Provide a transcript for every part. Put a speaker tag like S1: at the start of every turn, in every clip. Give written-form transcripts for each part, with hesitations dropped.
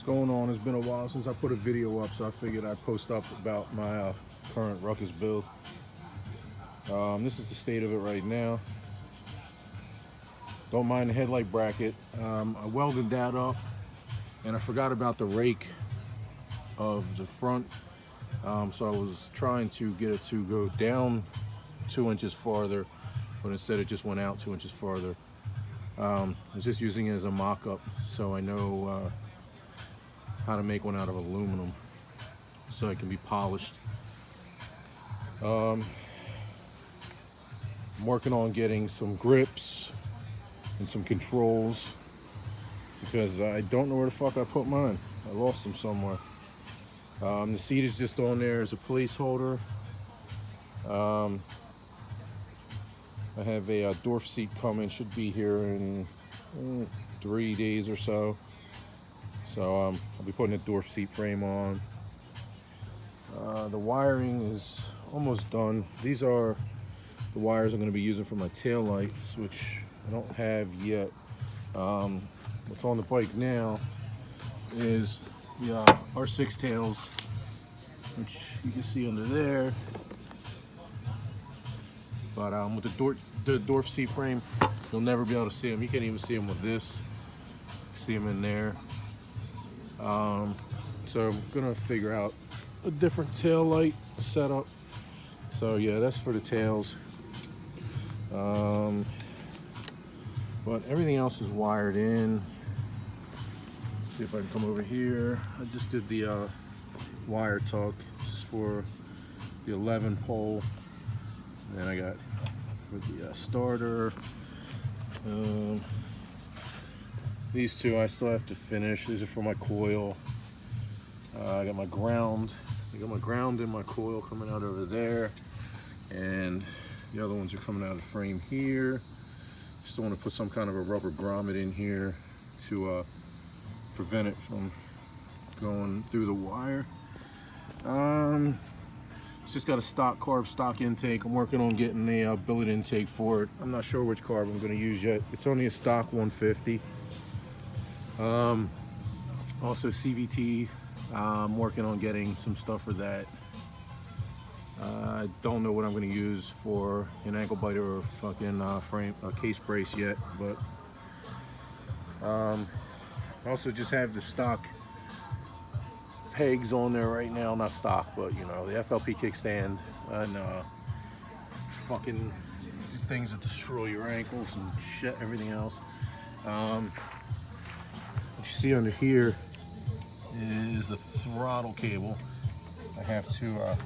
S1: going on? It's been a while since I put a video up, so I figured I'd post up about my current Ruckus build. This is the state of it right now. Don't mind the headlight bracket. I welded that up, and I forgot about the rake of the front. So I was trying to get it to go down 2 inches farther, but instead it just went out 2 inches farther. I was just using it as a mock-up, so I know how to make one out of aluminum so it can be polished. I'm working on getting some grips and some controls because I don't know where the fuck I put mine. I lost them somewhere. The seat is just on there as a placeholder. I have a Dwarf seat coming, should be here in 3 days or so. So I'll be putting a Dwarf seat frame on. The wiring is almost done. These are the wires I'm going to be using for my tail lights, which I don't have yet. What's on the bike now is the R6 tails, which you can see under there. But with the Dwarf seat frame, you'll never be able to see them. You can't even see them with this. See them in there. So I'm gonna figure out a different tail light setup. So yeah, that's for the tails. But everything else is wired in. See if I can come over here. I just did the wire tuck. This is for the 11 pole. And I got for the starter. These two I still have to finish. These are for my coil. I got my ground. I got my ground and my coil coming out over there, and the other ones are coming out of the frame here. Still want to put some kind of a rubber grommet in here to prevent it from going through the wire. It's just got a stock carb, stock intake. I'm working on getting a billet intake for it. I'm not sure which carb I'm going to use yet. It's only a stock 150. Also CVT. I'm working on getting some stuff for that. I don't know what I'm going to use for an ankle biter or fucking frame case brace yet, but I also just have the stock pegs on there right now. Not stock, but you know, the FLP kickstand and fucking things that destroy your ankles and shit, everything else. What you see under here is the throttle cable. I have to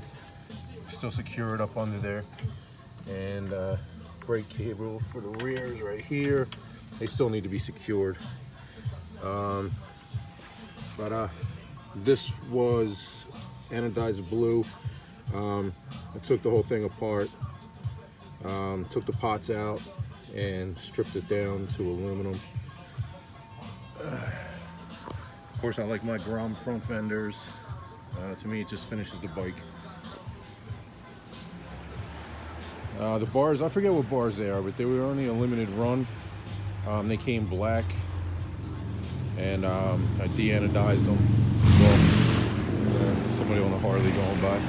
S1: still secure it up under there, and brake cable for the rears right here. They still need to be secured. This was anodized blue. I took the whole thing apart, took the pots out and stripped it down to aluminum. Of course, I like my Grom front fenders. To me, it just finishes the bike. The bars, I forget what bars they are, but they were only a limited run. They came black, and I de-anodized them. Well, somebody on a Harley going by.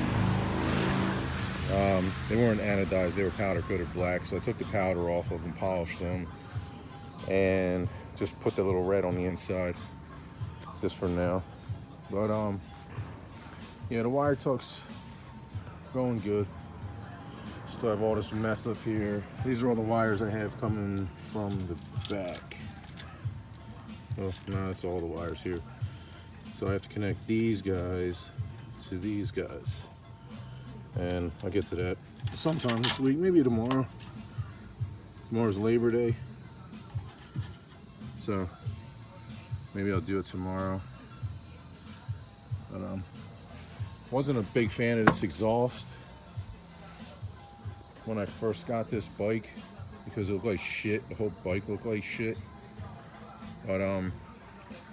S1: They weren't anodized, they were powder coated black, so I took the powder off of them, polished them, and just put the little red on the inside. This for now. But yeah, the wire tuck's going good. Still have all this mess up here. These are all the wires I have coming from the back. Oh no, that's all the wires here. So I have to connect these guys to these guys, and I'll get to that sometime this week, maybe tomorrow. Tomorrow's Labor Day, so maybe I'll do it tomorrow. But wasn't a big fan of this exhaust when I first got this bike because it looked like shit. The whole bike looked like shit. But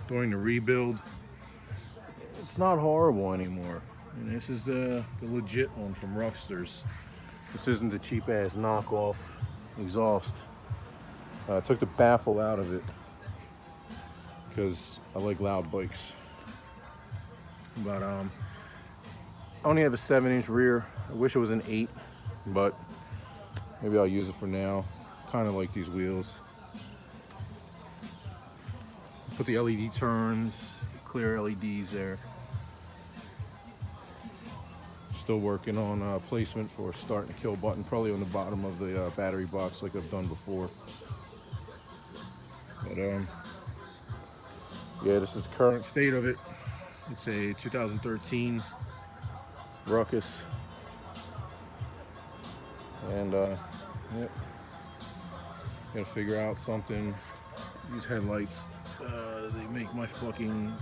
S1: during the rebuild, it's not horrible anymore. And this is the legit one from Rucksters. This isn't the cheap ass knockoff exhaust. I took the baffle out of it because I like loud bikes. But I only have a 7-inch rear. I wish it was an 8, but maybe I'll use it for now. Kind of like these wheels. Put the LED turns, clear LEDs there. Still working on placement for start and kill button, probably on the bottom of the battery box like I've done before. But yeah, this is the current state of it. It's a 2013 Ruckus. And yep, gotta figure out something. These headlights, they make my fucking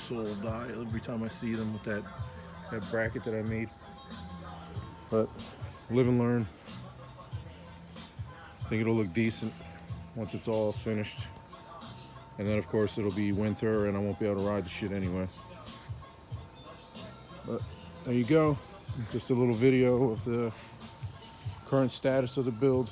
S1: soul die every time I see them with that bracket that I made. But live and learn. I think it'll look decent once it's all finished. And then of course it'll be winter and I won't be able to ride the shit anyway. But there you go. Just a little video of the current status of the build.